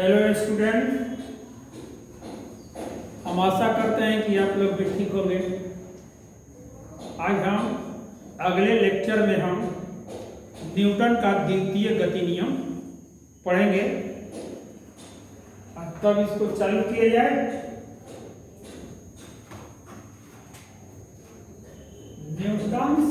Hello student, हम आशा करते हैं कि आप लोग भी ठीक होंगे। आज हम अगले लेक्चर में हम न्यूटन का द्वितीय गति नियम पढ़ेंगे। तब इसको चालू किया जाए। Newton's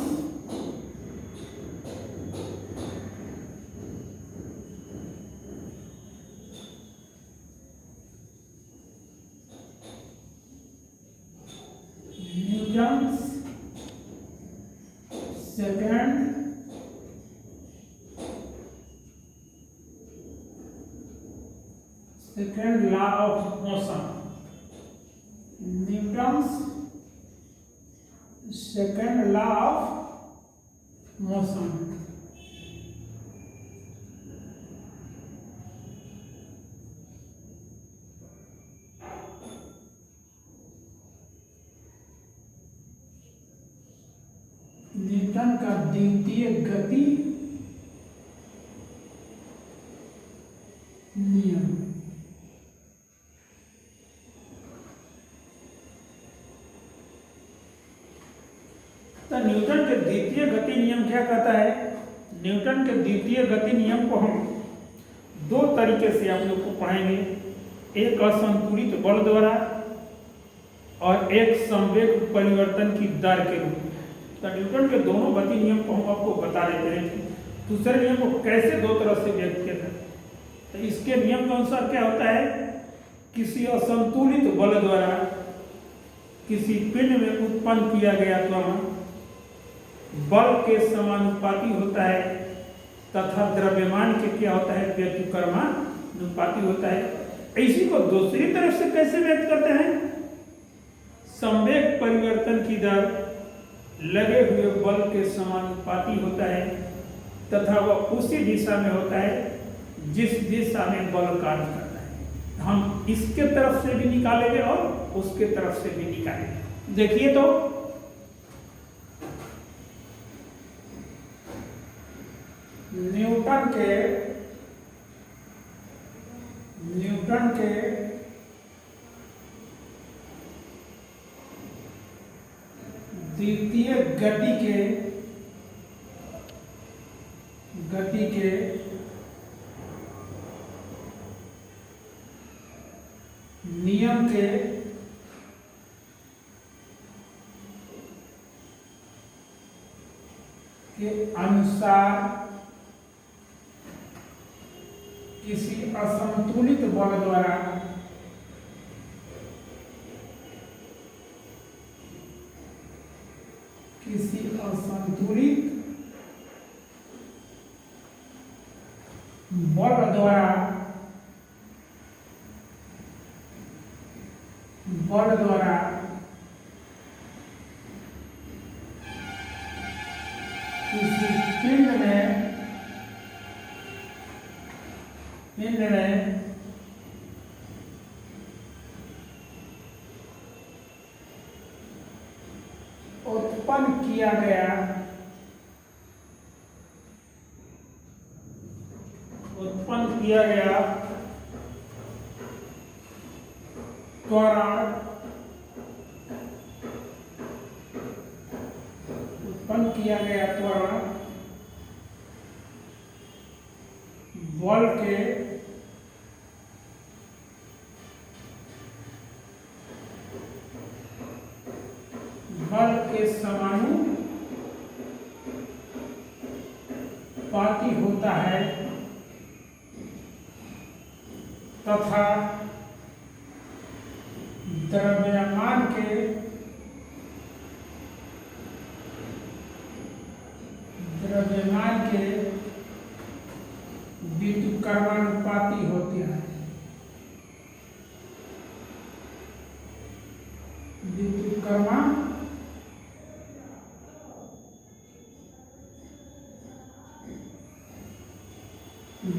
second law of motion. Newton's second law of motion. Newton का द्वितीय गति नियम। तो न्यूटन के द्वितीय गति नियम क्या कहता है? न्यूटन के द्वितीय गति नियम को हम दो तरीके से आप लोग को पढ़ाएंगे, एक असंतुलित बल द्वारा और एक संवेग परिवर्तन की दर के रूप में। तो न्यूटन के दोनों गति नियम को हम आपको बता देते हैं कि दूसरे नियम को कैसे दो तरह से व्यक्त किया जाए। तो इसके नियम के अनुसार क्या होता है, किसी असंतुलित बल द्वारा किसी पिंड में उत्पन्न किया गया त्वरण बल के समानुपाती होता है तथा द्रव्यमान के क्या होता है, व्युत्क्रमानुपाती होता है। इसी को दूसरी तरफ से कैसे व्यक्त करते हैं? संवेग परिवर्तन की दर लगे हुए बल के समानुपाती होता है तथा वह उसी दिशा में होता है जिस दिशा में बल कार्य करता है। हम इसके तरफ से भी निकालेंगे और उसके तरफ से भी निकालेंगे। देखिए तो न्यूटन के द्वितीय गति के नियम के अनुसार किसी असंतुलित बल द्वारा बल द्वारा किसी पिंड में उत्पन्न किया गया त्वरण बल के समानुपाती होता है तथा द्रव्यमान के व्युत्क्रमानुपाती होती है।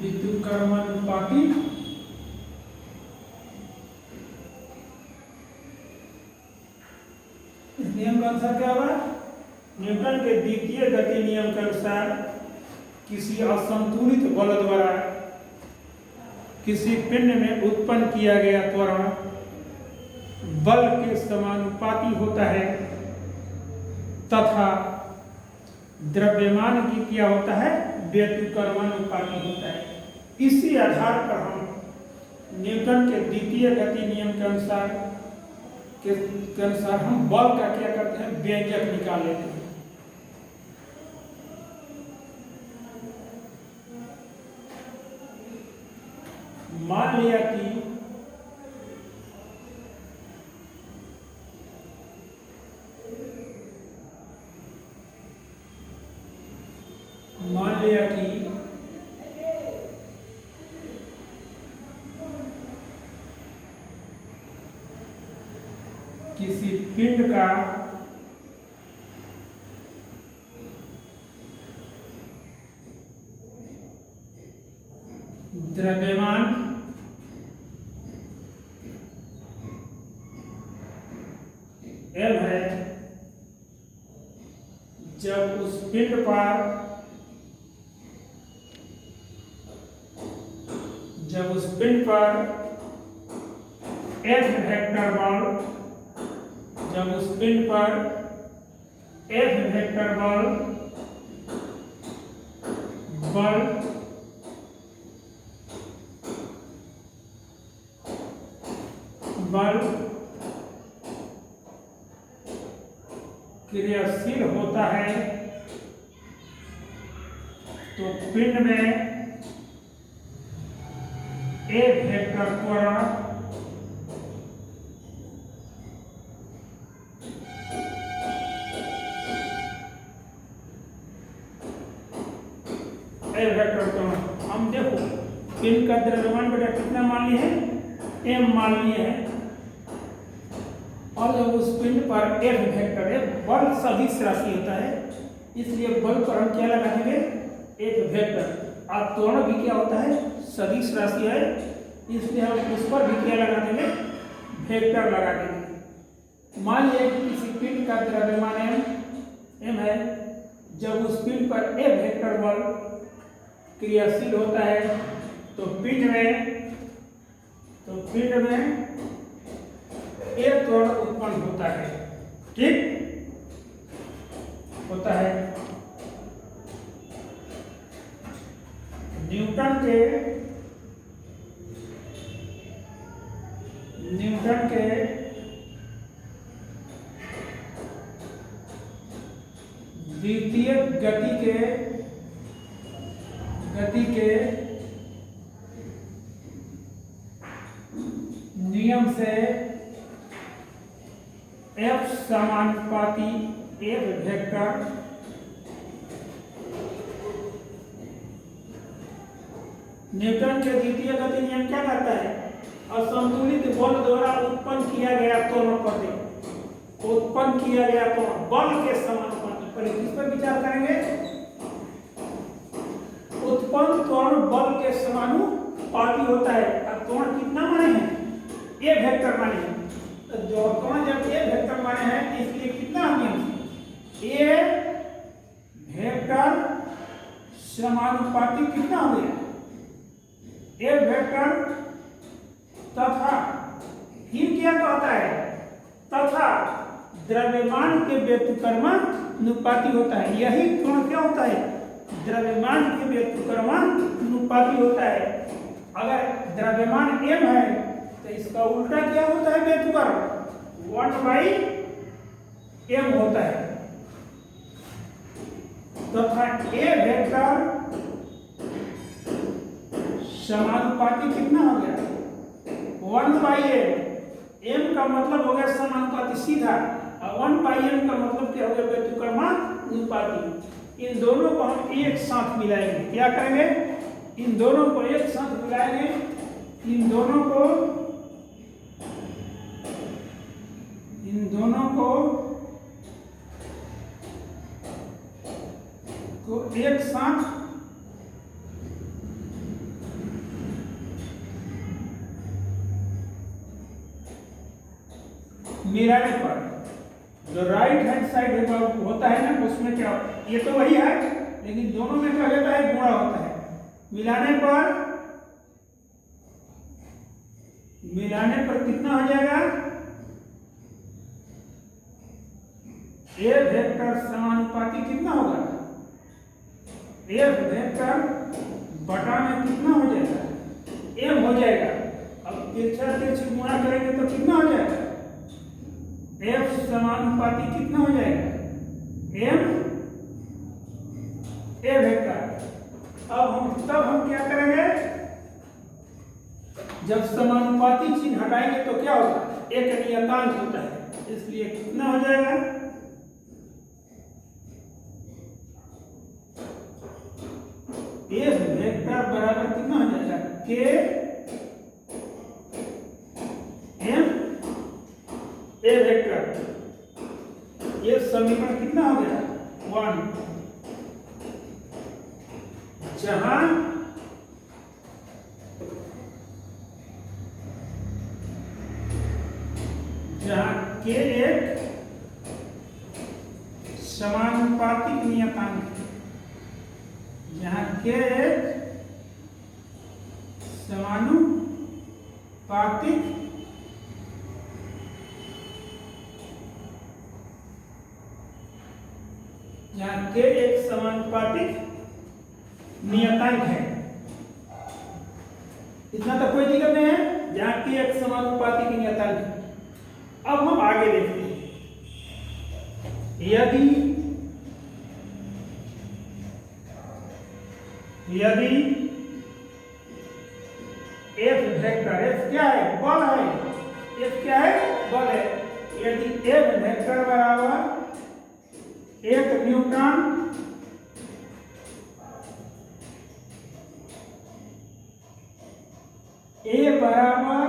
व्युत्क्रमानुपाती नियम का अनुसार क्या होगा? न्यूटन के द्वितीय गति नियम के अनुसार किसी असंतुलित बल द्वारा किसी पिंड में उत्पन्न किया गया त्वरण बल के समानुपाती होता है तथा द्रव्यमान की क्या होता है, व्यतिकर्मानुपाती होता है। इसी आधार पर हम न्यूटन के द्वितीय गति नियम के अनुसार हम बल का क्या करते हैं, व्यंजक निकाल लेते हैं। मान लिया कि किसी पिंड का द्रव्यमान L है, जब उस पिंड पर F वेक्टर बल, जब उस पिंड पर F वेक्टर बल क्रियाशील होता है तो पिंड में एक वेक्टर त्वरण हम देखो पिंड का द्रव्यमान बेटा कितना मान लिए है, m मान लिए है, और जब उस पिंड पर F वेक्टर है, बल सदिश राशि होता है, इसलिए बल पर हम क्या लगा देंगे, एक वेक्टर। और त्वरण भी क्या होता है, सदिश राशि है, इसलिए हम उस पर भी क्या लगा देंगे, वेक्टर लगा देंगे। मान लिया कि किसी पिंड का द्रव्यमान m है, जब उस पिंड पर F वेक्टर बल क्रियाशील होता है तो पिंड में एक त्वरण उत्पन्न होता है, ठीक होता है। न्यूटन के द्वितीय गति के नियम से F समानुपाती F वेक्टर न्यूटन के द्वितीय गति नियम क्या करता है, असंतुलित बल द्वारा उत्पन्न किया गया त्वरण बल के समानुपाती। पहले किस पर विचार करेंगे, उत्पन्न त्वरण बल के समानुपाती होता है। अब त्वरण कितना माने हैं, ए वेक्टर माने हैं, तो जो त्वरण जब ए वेक्टर माने हैं इसलिए कितना नियम, ए वेक्टर समानुपाती कितना हो गया, ए वेक्टर तथा फिर क्या कहता है, तथा द्रव्यमान के व्यतिकर्मानुपाती होता है। यही त्वरण क्या होता है, द्रव्यमान के व्यतिकर्मानुपाती होता है। अगर द्रव्यमान m है तो इसका उल्टा क्या होता है, व्यतिकर्म 1/m होता है। तथा a वेक्टर समानुपाती कितना हो गया, 1/m। m का मतलब हो गया समानुपाती सीधा, और 1/m का मतलब क्या हो गया, व्यतिकर्मानुपाती। इन दोनों को हम एक साथ मिलाएंगे, क्या करेंगे, इन दोनों को एक साथ मिलाएंगे, इन दोनों को एक साथ मिलाने पर जो राइट हैंड साइड होता है ना, उसमें क्या, ये तो वही है लेकिन दोनों में क्या होता है, गुणा होता है। मिलाने पर मिलाने पर कितना हो जाएगा? ए वेक्टर समानुपाती कितना होगा? एफ वेक्टर बटा में कितना हो जाएगा? एम हो जाएगा। अब तिरछा तिरछी गुणा करेंगे तो कितना हो जाएगा? एफ समानुपाती कितना हो जाएगा? M A vector. तब हम क्या करेंगे? जब समानुपाती चिन्ह हटाएंगे तो क्या होगा? एक नियतांक होता है, इसलिए कितना हो जाएगा? एफ वेक्टर बराबर कितना हो जाएगा? के एम ए वेक्टर। ये समीकरण कितना हो गया? 1, जहां के एक समानुपातिक नियतांक है, जहां के एक समानुपातिक नियतांक है। इतना तो कोई दिक्कत नहीं है, जहां के एक समानुपातिक नियतांक है। अब हम आगे देखते हैं। यदि एफ वेक्टर, एफ क्या है? बल है। एफ क्या है? बल है। यदि एफ वेक्टर बराबर 1 न्यूटन ए बराबर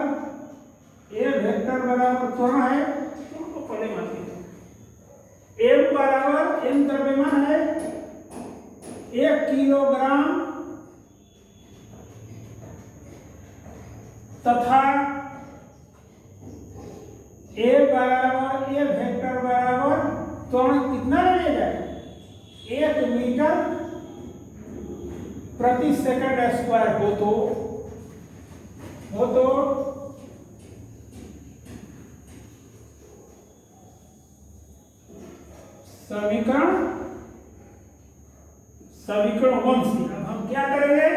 ए वेक्टर बराबर त्वरण है, तो पहले मान लीजिए एम बराबर, एम द्रव्यमान है 1 किलोग्राम तथा ए बराबर ए वेक्टर बराबर त्वरण कितना लगेगा? 1 मीटर प्रति सेकंड स्क्वायर हो तो समीकरण 1 से अब हम क्या करेंगे?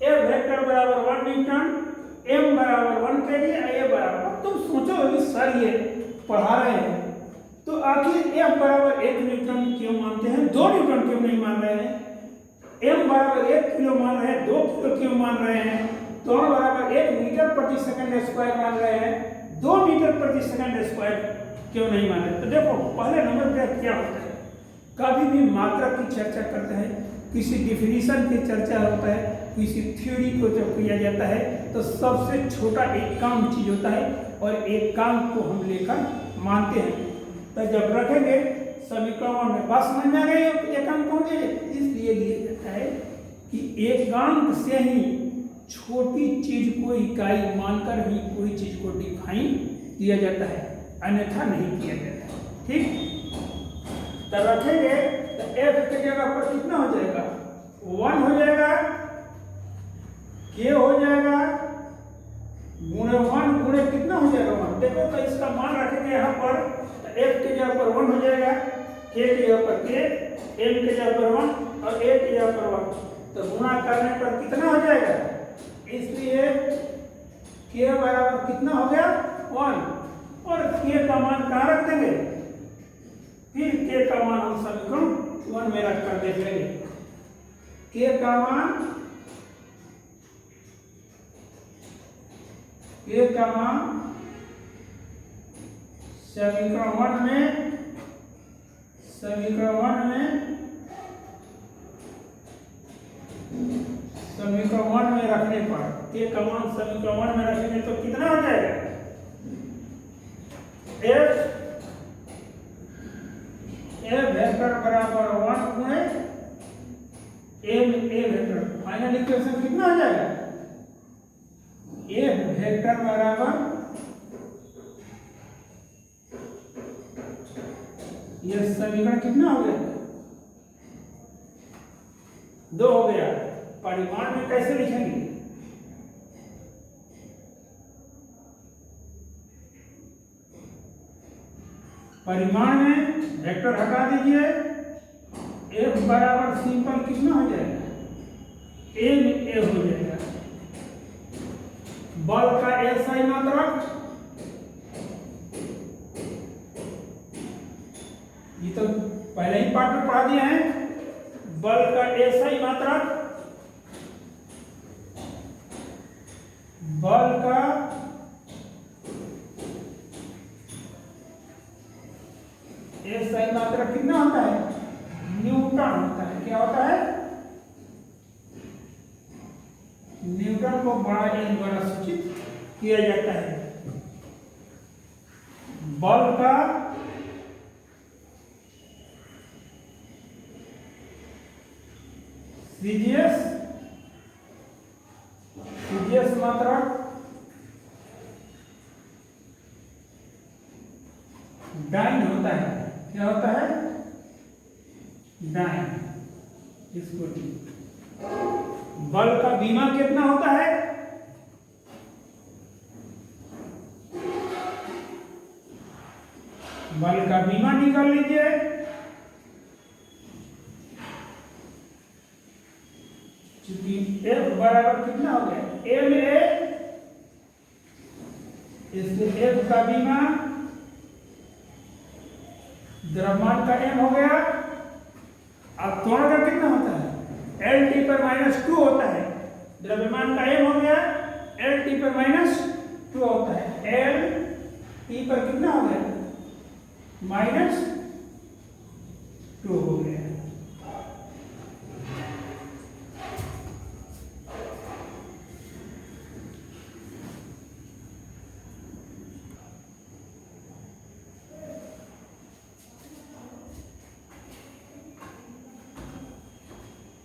एफ वेक्टर बराबर 1 न्यूटन, एम बराबर 1 केजी, ए बराबर, अब तुम सोचो अभी सर ये पढ़ा रहे हैं तो आखिर एफ बराबर 1 न्यूटन क्यों मानते हैं? 2 न्यूटन क्यों नहीं मान रहे हैं? एम बराबर 1 किलो मान रहे हैं, 2 किलो क्यों मान रहे हैं? त्वरण बराबर 1 मीटर प्रति सेकंड स्क्वायर मान रहे हैं, 2 मीटर प्रति सेकंड स्क्वायर क्यों नहीं मान रहे? तो देखो पहले नंबर पे क्या होता है, कभी भी मात्रा की चर्चा करते हैं, किसी डिफिनीशन की चर्चा होता है, किसी थ्योरी को जब किया जाता है तो सबसे छोटा एकांक चीज होता है और एकांक को हम लेकर मानते हैं। तो जब रखेंगे समीकरण में बात समझ में आ गई एकांक कौन है, इसलिए लिया जाता है कि एकांक से ही छोटी चीज को इकाई मानकर ही कोई चीज को डिफाइन किया जाता है, अन्यथा नहीं किया जाता है। ठीक, तब रखेंगे तो एफ की जगह पर कितना हो जाएगा? 1 हो जाएगा, के हो जाएगा गुणे 1 गुणे कितना हो जाएगा? 1। देखो तो इसका मान रखेंगे यहाँ पर, तो एफ की जगह पर 1 हो जाएगा, के की जगह पर के, एम की जगह पर 1 और ए की जगह पर 1, तो गुणा करने पर कितना हो जाएगा? इसलिए के बराबर कितना हो गया? 1। और के का मान कहाँ रख देंगे? फिर के का मान हम समीकरण 1 में रख कर देख लेंगे। के का मान समीकरण 1 में रखने पर के का मान समीकरण 1 में रखेंगे तो कितना हो जाएगा? एफ वेक्टर बराबर 1 गुणे M A vector. Final equation कितना हो जाएगा? एफ वेक्टर बराबर, यह समीकरण कितना हो गया? 2 हो गया। परिमाण में कैसे लिखेंगे? परिमाण में वेक्टर हटा दीजिए, F बराबर सिंपल कितना हो जाएगा, एम ए हो जाएगा। बल का एसआई मात्रक, ये तो पहले ही पाठ में पढ़ा दिया है। बल का एसआई मात्रक, बल का एसआई मात्रक कितना होता है, न्यूटन होता है। क्या होता है, न्यूटन को बड़ा एन द्वारा सूचित किया जाता है। बल का सीजीएस मात्रक डाइन होता है। क्या होता है, डाइन। इसको बल का बीमा कितना होता है, बल का बीमा निकाल लीजिए। चूंकि F बराबर कितना हो गया, एम ए, इसलिए F का बीमा द्रव्यमान का m हो गया। अब त्वरण का कितना होता है, एल टी पर -2 होता है। द्रव्यमान का m हो गया, एल टी पर -2 होता है। एल टी पर कितना हो गया, -2 हो गया।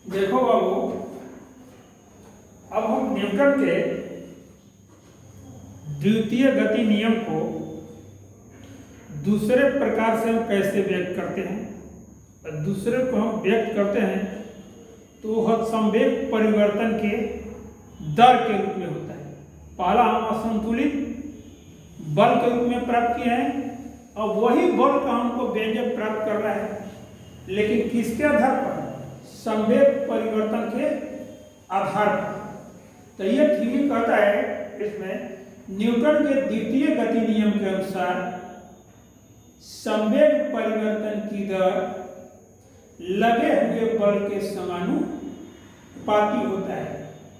देखो बाबू, अब हम न्यूटन के द्वितीय गति नियम को दूसरे प्रकार से हम कैसे व्यक्त करते हैं। दूसरे को हम व्यक्त करते हैं तो वह संवेग परिवर्तन के दर के रूप में होता है। पहला हम असंतुलित बल के रूप में प्राप्त किए हैं, और वही बल का हमको व्यंजक प्राप्त करना है, लेकिन किसके आधार पर, संवेग परिवर्तन के आधार पर। तो यह थ्योरी कहता है इसमें, न्यूटन के द्वितीय गति नियम के अनुसार संवेग परिवर्तन की दर लगे हुए बल के समानुपाती होता है।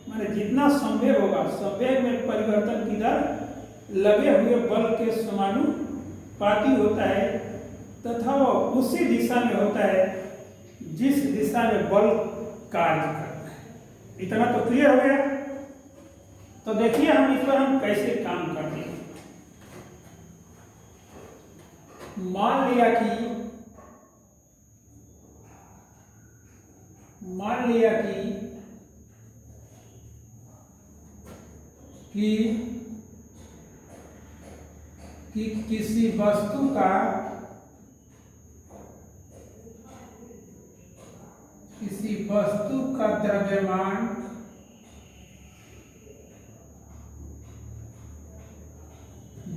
माने जितना संवेग होगा, संवेग में परिवर्तन की दर लगे हुए बल के समानुपाती होता है, तथा वह उसी दिशा में होता है जिस दिशा में बल कार्य करता है। इतना तो क्लियर हो गया। तो देखिए हम इस पर हम कैसे काम करते हैं। मान लिया कि किसी वस्तु का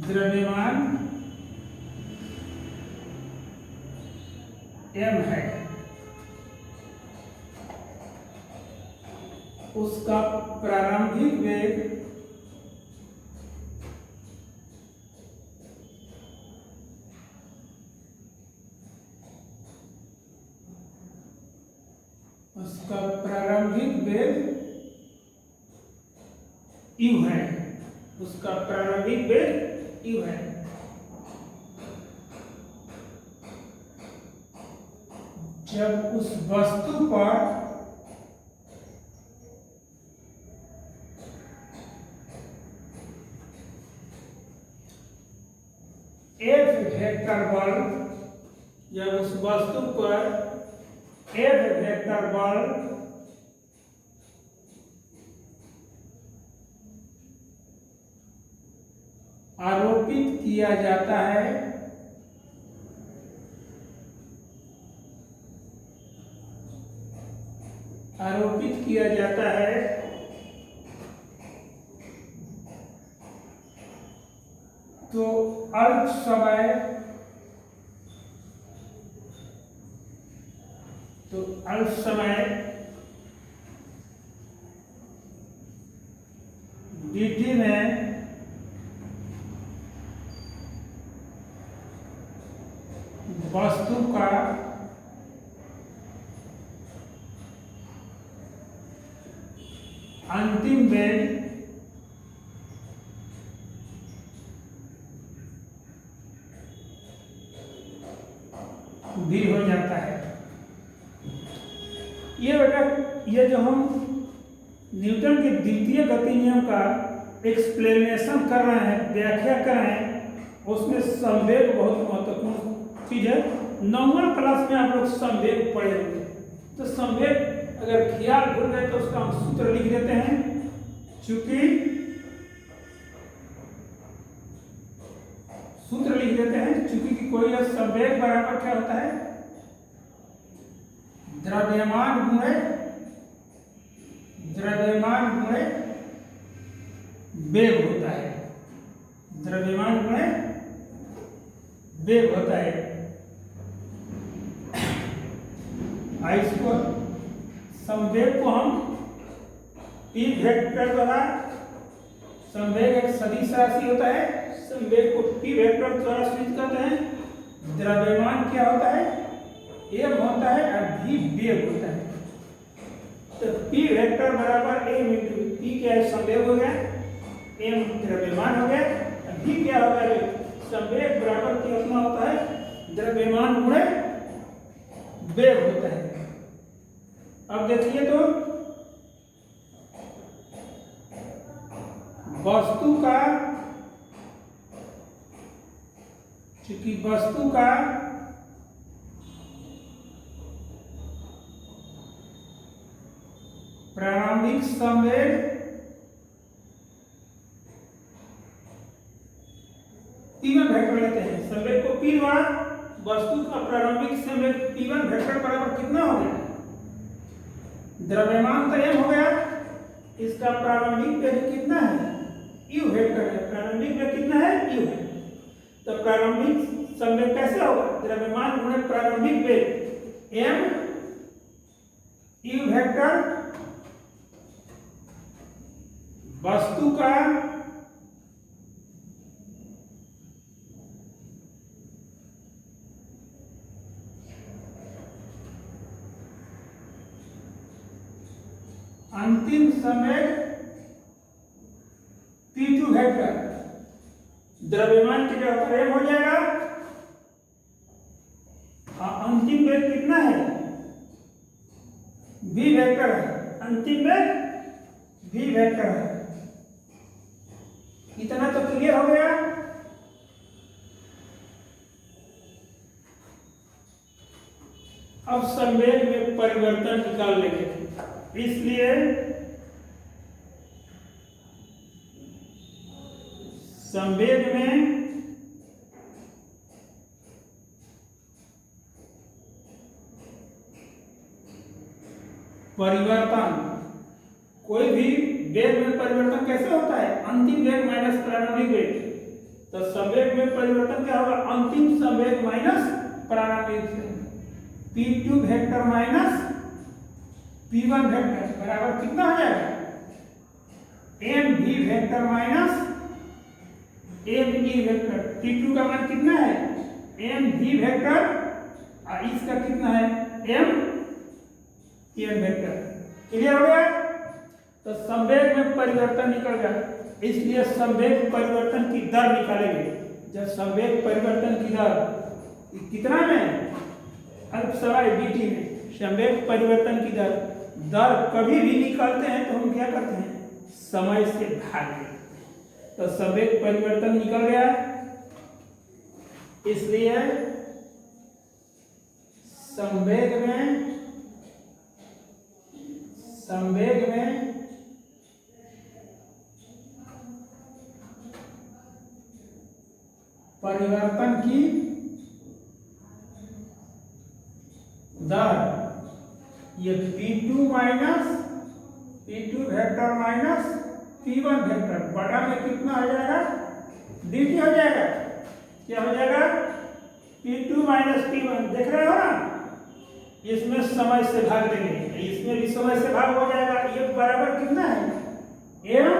द्रव्यमान m है, उसका प्रारंभिक वेग u है, उसका प्रारंभिक वेग u है। जब उस वस्तु पर F वेक्टर बल, जब उस वस्तु पर F वेक्टर बल आरोपित किया जाता है, तो अल्प समय तो अल्प समय dt में वस्तु का अंतिम वेग भी हो जाता है। ये बेटा, ये जो हम न्यूटन के द्वितीय गति नियम का एक्सप्लेनेशन कर रहे हैं, व्याख्या कर रहे हैं, उसमें संवेग बहुत महत्वपूर्ण चीज है। नौवीं क्लास में आप लोग संवेग पढ़े होंगे, तो संवेग अगर ख्याल भूल गए तो उसका हम सूत्र लिख देते हैं। चूंकि सूत्र लिख देते हैं, चूंकि की कोई संवेग बराबर क्या होता है, द्रव्यमान गुणे वेग होता है। द्रव्यमान गुणे वेग होता है। इसको संवेग को हम p वेक्टर द्वारा, संवेग एक सदिश राशि होता है, संवेग को p वेक्टर द्वारा सूचित करते हैं। द्रव्यमान क्या होता है, m होता है और v वेग होता है। तो p वेक्टर बराबर m इंटू p क्या है, संवेग हो गया, m द्रव्यमान हो गया, v क्या होगा, संवेग बराबर कितना होता है, द्रव्यमान गुणे वेग होता है। अब देखिए तो वस्तु का, चूंकि वस्तु का प्रारंभिक संवेग p1 वेक्टर लेते हैं, संवेग को p द्वारा, वस्तु का प्रारंभिक संवेग p1 वेक्टर बराबर कितना हो गया, द्रव्यमान तो m हो गया, इसका प्रारंभिक वेग कितना है, u वेक्टर है, प्रारंभिक वेग कितना है, u है। तो प्रारंभिक संवेग कैसे होगा, द्रव्यमान गुणे प्रारंभिक वेग m u वेक्टर वस्तु का अंतिम संवेग p2 वेक्टर, द्रव्यमान की जगह m हो जाएगा, अंतिम वेग कितना है, v वेक्टर है, अंतिम वेग v वेक्टर है। इतना तो क्लियर हो गया। अब संवेग में परिवर्तन निकाल लेंगे, इसलिए संवेग में परिवर्तन, कोई भी वेग में परिवर्तन कैसे होता है, अंतिम वेग माइनस प्रारंभिक वेग। तो संवेग में परिवर्तन क्या होगा, अंतिम संवेग माइनस प्रारंभिक वेग, p2 vector minus p1 vector बराबर कितना हो जाएगा, mv vector minus me vector. p2 का मान कितना है, mv वेक्टर, और इसका कितना है, m वेक्टर। क्लियर हो गया। तो संवेग में परिवर्तन निकल गया, इसलिए संवेग परिवर्तन की दर निकालेंगे। जब संवेग परिवर्तन की दर कितना में, अल्प समय dt में संवेग परिवर्तन की दर कभी भी निकालते हैं तो हम क्या करते हैं, समय से भाग देते हैं। तो संवेग परिवर्तन निकल गया, इसलिए संवेग में परिवर्तन की दर, ये p2 vector minus p1 vector बटा में कितना हो जाएगा, dt हो जाएगा। क्या हो जाएगा, p2 माइनस p1, देख रहे हो ना, इसमें समय से भाग देंगे, इसमें भी समय से भाग हो जाएगा। ये बराबर कितना है, M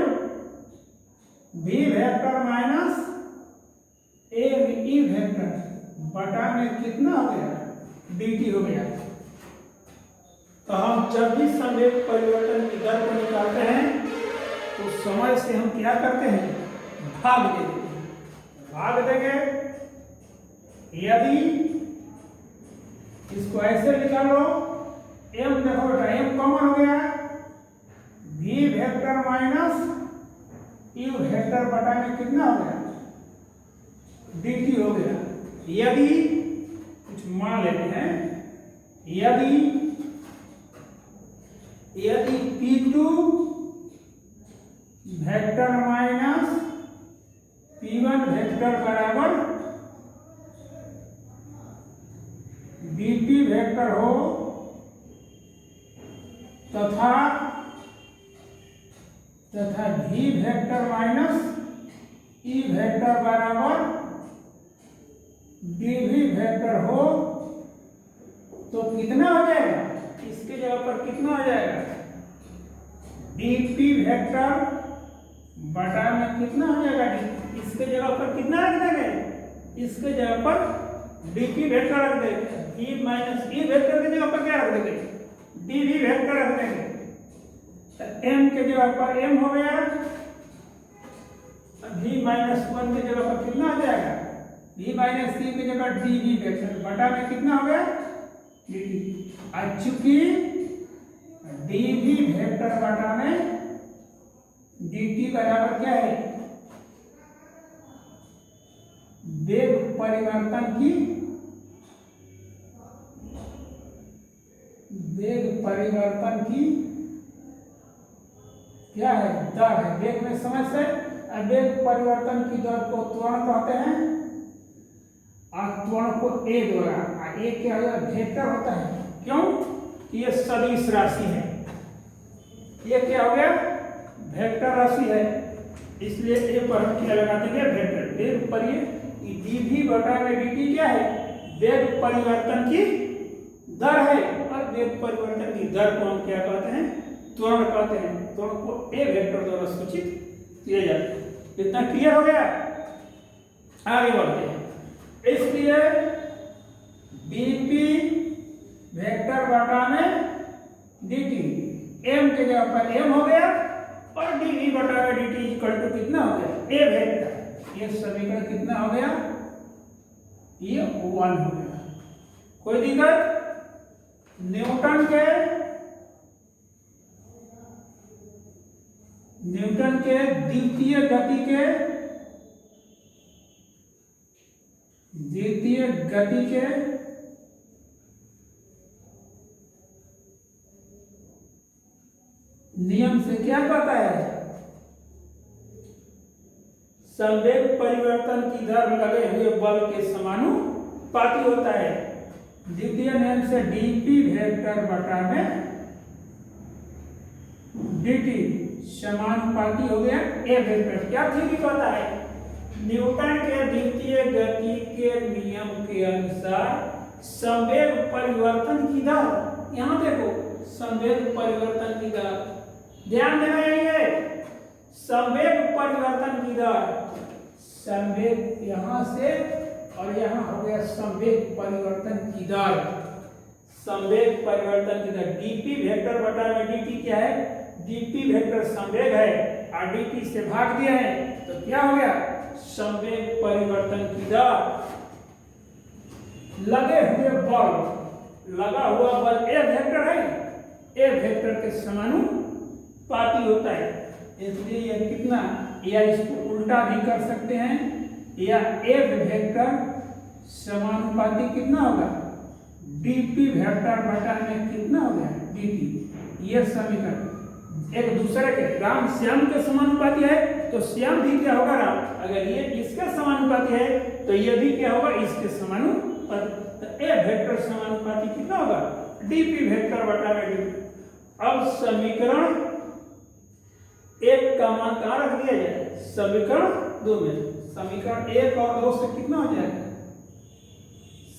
V vector minus A E vector बटा में कितना हो गया, dt हो गया। तो हम जब भी संवेग परिवर्तन की दर को निकालते हैं तो समय से हम क्या करते हैं, भाग देते हैं। भाग देंगे, यदि इसको ऐसे निकालो, m देखो बेटा m कॉमन हो गया, v vector minus u vector बटा में कितना हो गया, dt हो गया। यदि कुछ मान लेते हैं, यदि p2 vector minus p1 vector बराबर dt वेक्टर हो तथा v vector minus e vector बराबर dv वेक्टर हो, तो कितना हो जाएगा, इसके जगह पर कितना हो जाएगा, dp वेक्टर बटा में कितना हो जाएगा, इसके जगह पर कितना रख देंगे, इसके जगह पर dp वेक्टर रख देंगे, e माइनस e वेक्टर की जगह पर क्या रख देंगे, dv वेक्टर रख देंगे। तो m के जगह पर m हो गया, v माइनस 1 के जगह पर कितना हो जाएगा, v माइनस c की जगह dv वेक्टर बटा में कितना हो गया, dt। आज चूंकि dv वेक्टर बटा में dt बराबर क्या है, वेग परिवर्तन की क्या है, दर है। वेग में समय से वेग परिवर्तन की दर को त्वरण कहते हैं, और त्वरण को a द्वारा, a क्या होगा, वेक्टर होता है। क्यों, ये सदिश राशि है, ये क्या हो गया, वेक्टर राशि है, इसलिए a पर हम क्या लगा देंगे, वेक्टर। वेग पर ये dv बटा में dt क्या है, वेग परिवर्तन की दर है, और वेग परिवर्तन की दर को हम क्या कहते हैं, त्वरण कहते हैं। त्वरण को a वेक्टर द्वारा सूचित किया जाता है। इतना क्लियर हो गया, आगे बढ़ते हैं। इसलिए dp वेक्टर बटा में dt, m के जगह पर m हो गया, और dv बटा में dt इक्वल टू कितना हो गया, a वेक्टर। ये समीकरण कितना हो गया, ये 1 हो गया। कोई दिक्कत, न्यूटन के द्वितीय गति के नियम से क्या कहता है, संवेग परिवर्तन की दर लगे हुए बल के समानुपाती होता है। द्वितीय नियम से dp वेक्टर बटा में dt समानुपाती हो गया a वेक्टर। क्या थ्योरी कहता है, न्यूटन के द्वितीय गति के नियम के अनुसार संवेग परिवर्तन की दर, यहां देखो संवेग परिवर्तन की दर, ध्यान देना है, संवेग परिवर्तन की दर, संवेग यहां से और यहां हो गया संवेग परिवर्तन की दर, संवेग परिवर्तन की दर dp वेक्टर बटा में dt क्या है, dp वेक्टर संवेग है, और dt से भाग दिया है, तो क्या हो गया, संवेग परिवर्तन की दर लगे हुए बल, लगा हुआ बल a वेक्टर है, a वेक्टर के समानुपाती होता है। इसलिए यह कितना, या इसको उल्टा भी कर सकते हैं, या a वेक्टर समानुपाती कितना होगा, dp वेक्टर बटा में कितना हो गया, dt। यह समीकरण एक दूसरे के, राम श्याम के समानुपाती है तो श्याम भी क्या होगा, राम। अगर ये इसके समानुपाती है तो ये भी क्या होगा, इसके समानुपाती। तो a वेक्टर समानुपाती कितना होगा, dp वेक्टर बटा में dt। अब समीकरण एक का मान कहाँ रख दिया जाए, समीकरण 2 में। समीकरण 1 और 2 से कितना हो जाएगा,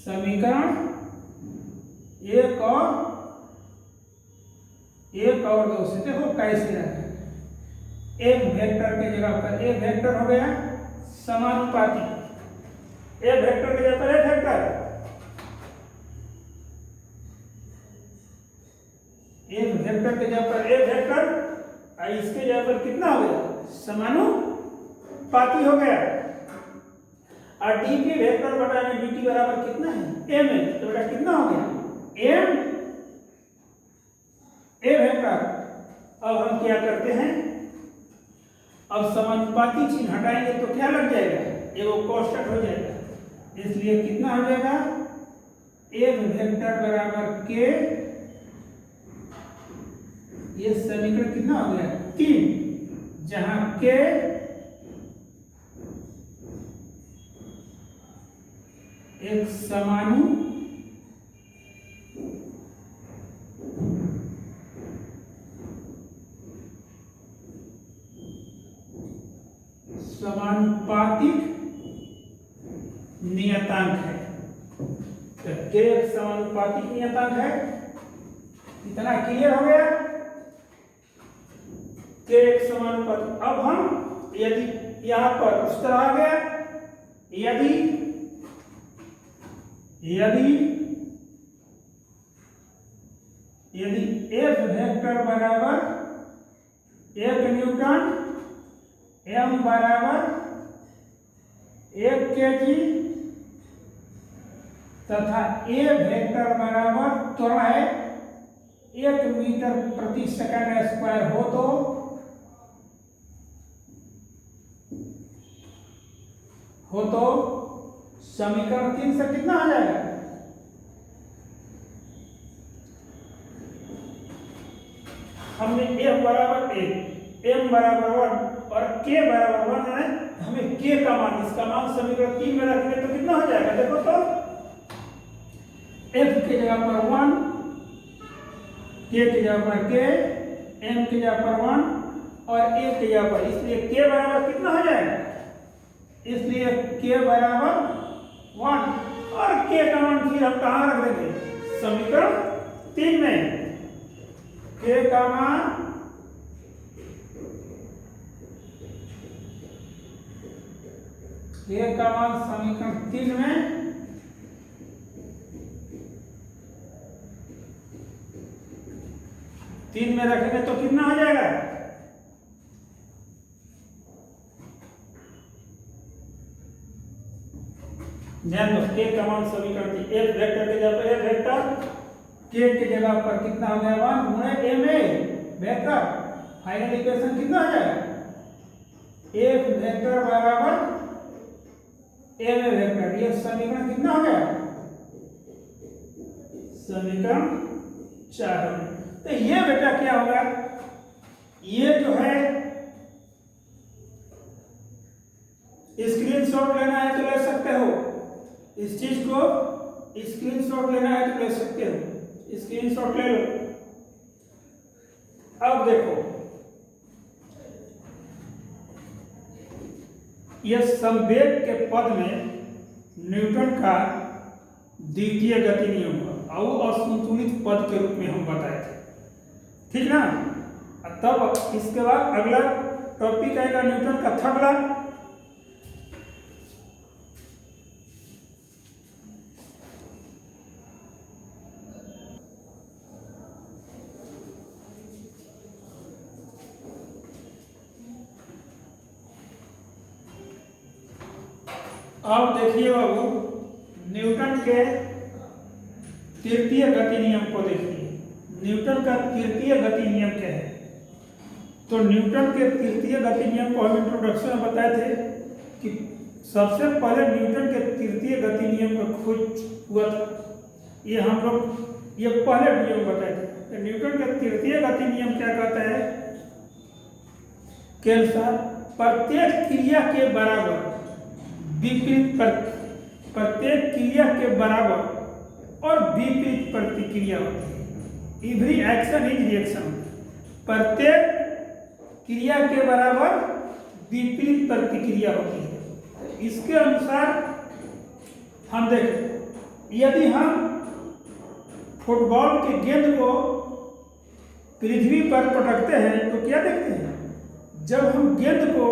समीकरण एक और दो से देखो कैसे रखा, एक वेक्टर के जगह पर एक वेक्टर हो गया समानुपाती, एक वेक्टर के जगह पर एक वेक्टर, एक वेक्टर के जगह पर एक वेक्टर, और इसके जगह पर कितना हो गया समानुपाती हो गया। और डी के वेक्टर बटा में dt बराबर कितना है m है, तो बेटा कितना हो गया m a वेक्टर। अब हम क्या करते हैं, अब समानुपाती चिन्ह हटाएंगे तो क्या लग जाएगा, एगो कोष्टक हो जाएगा, इसलिए कितना हो जाएगा एक वेक्टर बराबर के, ये समीकरण कितना हो गया 3, जहां के एक समानुपातिक नियतांक है, तो के एक समानुपातिक नियतांक है, इतना क्लियर हो गया, के एक समानुपातिक। अब हम यदि यहां पर उस तरह आ गया, यदि एफ वेक्टर बराबर 1 न्यूटन, m बराबर 1 kg तथा a वेक्टर बराबर त्वरण है 1 मीटर प्रति सेकंड स्क्वायर हो तो समीकरण 3 से कितना आ जाएगा, हमने m बराबर 1, m बराबर 1 और k बराबर 1 है, हमें k का मान, इसका मान समीकरण 3 में रखेंगे तो कितना हो जाएगा, देखो तो f की जगह पर 1, k की जगह पर k, m की जगह पर 1 और a की जगह पर, इसलिए k बराबर कितना हो जाएगा, इसलिए k बराबर 1 और k का मान फिर हम कहाँ रख देंगे, समीकरण 3 में, k का मान समीकरण 3 में रखेंगे तो कितना हो जाएगा, ध्यान दो, के का मान समीकरण 3, एक वेक्टर के जगह पर एक वेक्टर, के की जगह पर कितना हो गया 1 गुणा m a vector, final equation कितना हो जाएगा, एक वेक्टर बराबर m a वेक्टर, ये समीकरण कितना हो गया, समीकरण 4। तो ये बेटा क्या होगा, ये जो है स्क्रीनशॉट लेना है तो ले सकते हो, इस चीज को स्क्रीनशॉट लेना है तो ले सकते हो, स्क्रीनशॉट ले लो। अब देखो यह संवेग के पद में न्यूटन का द्वितीय गति नियम का और असंतुलित पद के रूप में हम बताए थे, ठीक ना। तब इसके बाद अगला टॉपिक आएगा न्यूटन का थर्ड लॉ। अब देखिए बाबू, न्यूटन के तृतीय गति नियम को देखिए, न्यूटन का तृतीय गति नियम क्या है। तो न्यूटन के तृतीय गति नियम को हम इंट्रोडक्शन में बताए थे कि सबसे पहले न्यूटन के तृतीय गति नियम का खोज हुआ था, ये हम लोग ये पहले नियम बताए थे। तो न्यूटन के तृतीय गति नियम क्या कहता है के अनुसार प्रत्येक क्रिया के बराबर विपरीत प्रत्येक क्रिया के बराबर और विपरीत प्रतिक्रिया होती है। Every action is reaction. प्रत्येक क्रिया के बराबर विपरीत प्रतिक्रिया होती है। इसके अनुसार हम देखें, यदि हम फुटबॉल के गेंद को पृथ्वी पर पटकते हैं तो क्या देखते हैं? जब हम गेंद को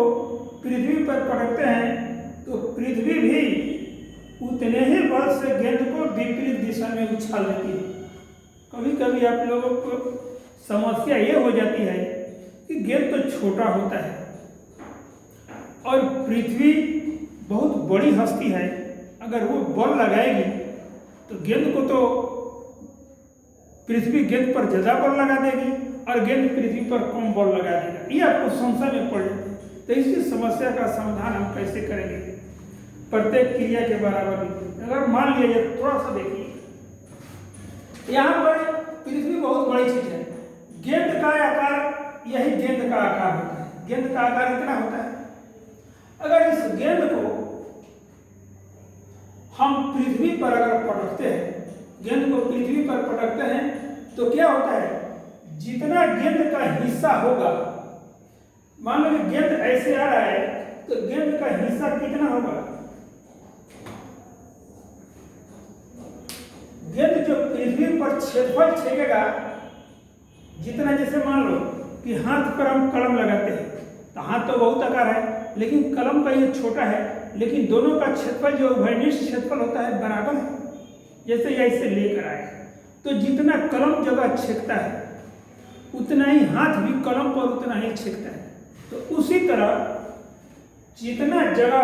पृथ्वी पर पटकते हैं तो पृथ्वी भी उतने ही बल से गेंद को विपरीत दिशा में उछाल देती है। कभी कभी आप लोगों को समस्या ये हो जाती है कि गेंद तो छोटा होता है और पृथ्वी बहुत बड़ी हस्ती है, अगर वो बल लगाएगी तो गेंद को तो पृथ्वी गेंद पर ज़्यादा बल लगा देगी और गेंद पृथ्वी पर कम बल लगा देगा। ये आपको संशय में पड़ जाता है। तो इसी समस्या का समाधान हम कैसे करेंगे? प्रत्येक क्रिया के बराबर। अगर मान लिया जाए, थोड़ा सा देखिए, यहाँ पर पृथ्वी बहुत बड़ी चीज है, गेंद का आकार यही गेंद का आकार होता है। गेंद का आकार इतना होता है। अगर इस गेंद को हम पृथ्वी पर अगर पटकते हैं, गेंद को पृथ्वी पर पटकते हैं तो क्या होता है? जितना गेंद का हिस्सा होगा, मान लो गेंद ऐसे आ रहा है तो गेंद का हिस्सा कितना होगा? गेंद जो पृथ्वी पर क्षेत्रफल छेकेगा, जितना, जैसे मान लो कि हाथ पर हम कलम लगाते हैं तो हाथ तो बहुत आकार है, लेकिन कलम का ये छोटा है, लेकिन दोनों का क्षेत्रफल जो उभयनिष्ठ क्षेत्रफल होता है बराबर है। जैसे ऐसे लेकर आए तो जितना कलम जगह छेकता है उतना ही हाथ भी कलम पर उतना ही छेकता है। तो उसी तरह जितना जगह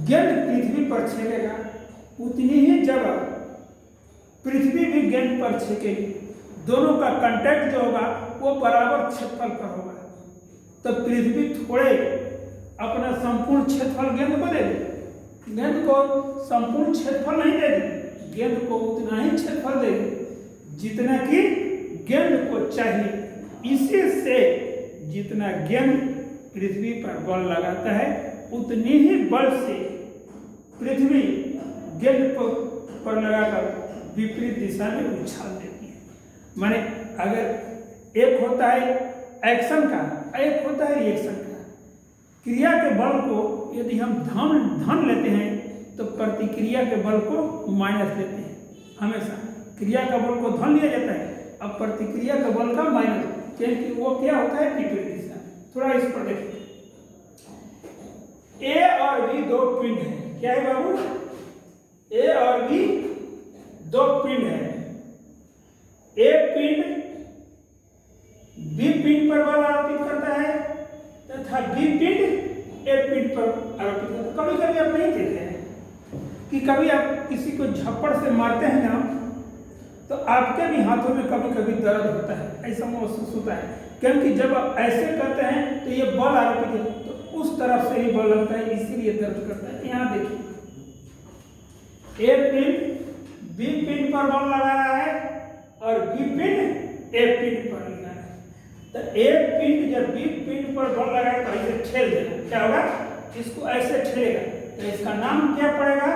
गेंद पृथ्वी पर छेकेगा उतनी ही जगह पृथ्वी भी गेंद पर छेकेगी। दोनों का कांटेक्ट जो होगा वो बराबर क्षेत्रफल पर होगा। तो पृथ्वी थोड़े अपना संपूर्ण क्षेत्रफल गेंद को दे देगी, गेंद को संपूर्ण क्षेत्रफल नहीं देगी, गेंद को उतना ही क्षेत्रफल देगी जितना कि गेंद को चाहिए। इसी से जितना गेंद पृथ्वी पर बल लगाता है उतनी ही बल से पृथ्वी गेंद पर लगाकर विपरीत दिशा में उछाल देती है। माने अगर एक होता है एक्शन का, एक होता है रिएक्शन का। क्रिया के बल को यदि हम धन लेते हैं तो प्रतिक्रिया के बल को माइनस लेते हैं। हमेशा क्रिया का बल को धन लिया जाता है, अब प्रतिक्रिया का बल का माइनस, क्योंकि वो क्या होता है? विपरीत दिशा। थोड़ा इस पर देखिए, ए और बी दो पिंड है। क्या है बाबू? ए और बी दो पिंड है। ए पिंड बी पिंड पर बल आरोपित करता है तथा बी पिंड ए पिंड पर आरोपित करता है। कभी कभी आप नहीं देखे हैं कि कभी आप किसी को झप्पड़ से मारते हैं ना तो आपके भी हाथों में कभी कभी दर्द होता है, ऐसा महसूस होता है, क्योंकि जब आप ऐसे करते हैं तो ये बल आरोपित है, तो उस तरफ से ही बल लगता है, इसीलिए दर्द करता है। यहाँ देखिए, ए पिंड बी पिंड पर बल लगा रहा है और बी पिंड ए पिंड पर लगा रहा है। तो ए पिंड जब बी पिंड पर बल लगाए तो ऐसे ठेल देगा। क्या होगा? इसको ऐसे ठेलेगा तो इसका नाम क्या पड़ेगा?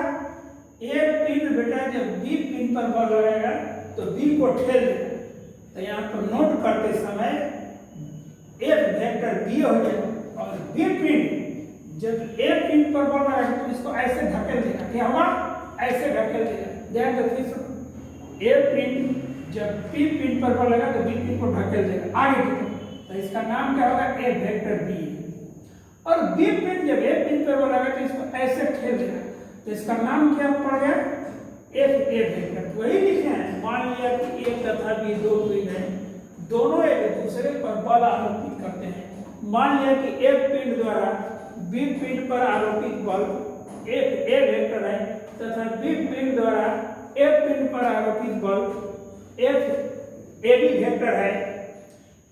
ए पिंड बेटा जब बी पिंड पर बल लगाएगा तो बी को ठेल देगा। तो यहाँ पर नोट करते समय एक वेक्टर बी हो जाएगा और बी पिंड जब ए पिंड पर बल लगाएगा तो इसको ऐसे ढकेल देगा। क्या होगा? ऐसे ढकेल देगा। ध्यान रखिए, ए पिंड जब बी पिंड पर बल लगा तो बी पिंड को ढकेल देगा आगे की तरफ। तो इसका नाम क्या होगा? ए वेक्टर बी। और बी पिंड जब ए पिंड पर बल लगा तो इसको ऐसे ठेल देगा, तो इसका नाम क्या पड़ गया? F A vector. वही लिखे हैं। मान लिया कि ए तथा बी दो पिंड हैं, दोनों एक दूसरे पर बल आरोपित करते हैं। मान लिया कि ए पिंड द्वारा बी पिंड पर आरोपित बल एफ ए वेक्टर है तथा बी पिंड द्वारा ए पिंड पर आरोपित बल एफ ए बी वेक्टर है।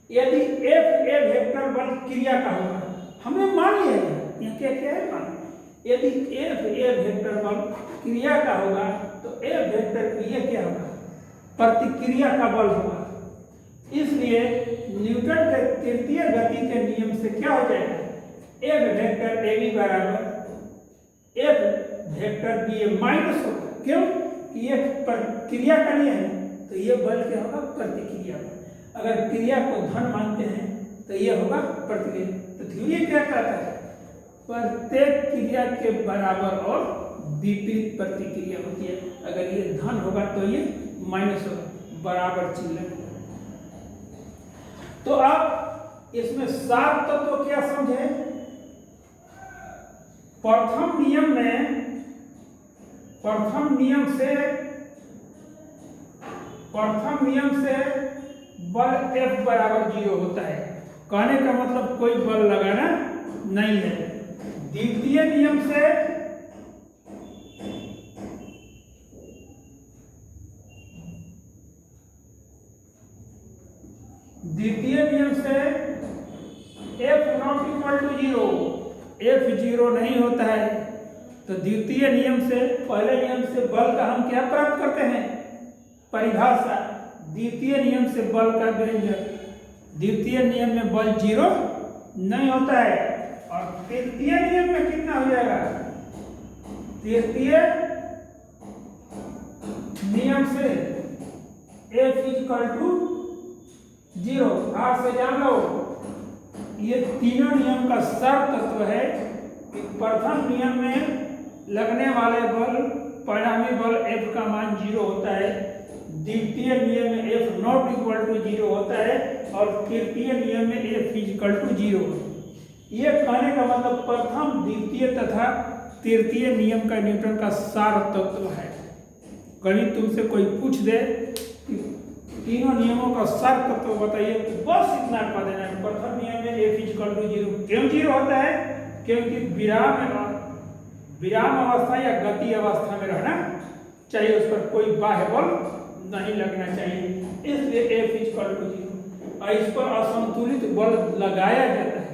यदि एफ ए वेक्टर बल क्रिया का होगा, हमने मान लिया यहाँ क्या क्या है? मान यदि एफ ए वेक्टर बल क्रिया का होगा तो ए वेक्टर पी ए क्या होगा? प्रतिक्रिया का बल होगा। इसलिए न्यूटन के तृतीय गति के नियम से क्या हो जाएगा? एफ वेक्टर ए बी बराबर एफ वेक्टर बी ए माइनस होगा। क्यों? कि ये क्रिया का नियम है, तो ये बल क्या होगा? प्रतिक्रिया बल। अगर क्रिया को धन मानते हैं तो ये होगा प्रतिक्रिया। तो थ्योरी क्या कहता है? प्रत्येक क्रिया के बराबर और विपरीत प्रतिक्रिया होती है। अगर ये धन होगा तो ये माइनस होगा, बराबर चिन्ह। तो अब इसमें 7 तत्व क्या समझे? प्रथम नियम से बल F बराबर 0 होता है। कहने का मतलब कोई बल लगाना नहीं है। द्वितीय नियम से F not equal to 0, F 0 नहीं होता है। तो द्वितीय नियम से, पहले नियम से बल का हम क्या प्राप्त करते हैं? परिभाषा। द्वितीय नियम से बल का व्यंजक। द्वितीय नियम में बल 0 नहीं होता है। और तृतीय नियम में कितना हो जाएगा? तृतीय नियम से F इक्वल टू 0। हाथ से जान लो, ये तीनों नियम का सार तत्व है कि प्रथम नियम में लगने वाले बल, परिणामी बल F का मान 0 होता है। द्वितीय नियम में F नॉट इक्वल टू 0 होता है और तृतीय नियम में F इक्वल टू 0। ये कहने का मतलब प्रथम, द्वितीय तथा तृतीय नियम का न्यूटन का सार तत्व है। कभी तुमसे कोई पूछ दे कि तीनों नियमों का सार तत्व बताइए, तो बस इतना कह देना है। प्रथम नियम में F इक्वल टू 0 क्यों 0 होता है? क्योंकि विराम अवस्था या गति अवस्था में रहना चाहिए, उस पर कोई बाह्य बल नहीं लगना चाहिए, इसलिए F इक्वल टू 0। और इस पर असंतुलित बल लगाया जाता है,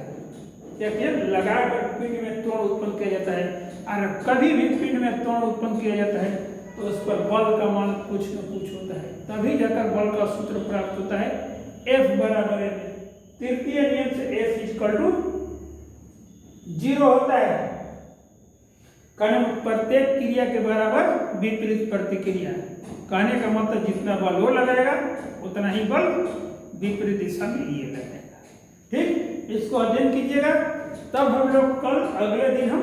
देखिए लगाकर पिंड में त्वरण उत्पन्न किया जाता है। और कभी भी पिंड में त्वरण उत्पन्न किया जाता है तो उस पर बल का मान कुछ न कुछ होता है, तभी जाकर बल का सूत्र प्राप्त होता है। F बराबर है, तृतीय नियम से F इक्वल टू 0 होता है। कारण प्रत्येक क्रिया के बराबर विपरीत प्रतिक्रिया। कहने का मतलब जितना बल वो लगाएगा उतना ही बल विपरीत दिशा में ये लगेगा। ठीक, इसको अध्ययन कीजिएगा। तब हम लोग कल अगले दिन हम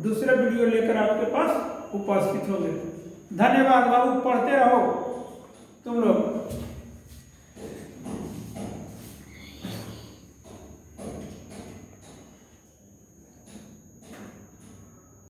दूसरा वीडियो लेकर आपके पास उपस्थित होंगे। धन्यवाद बाबू, पढ़ते रहो तुम लोग।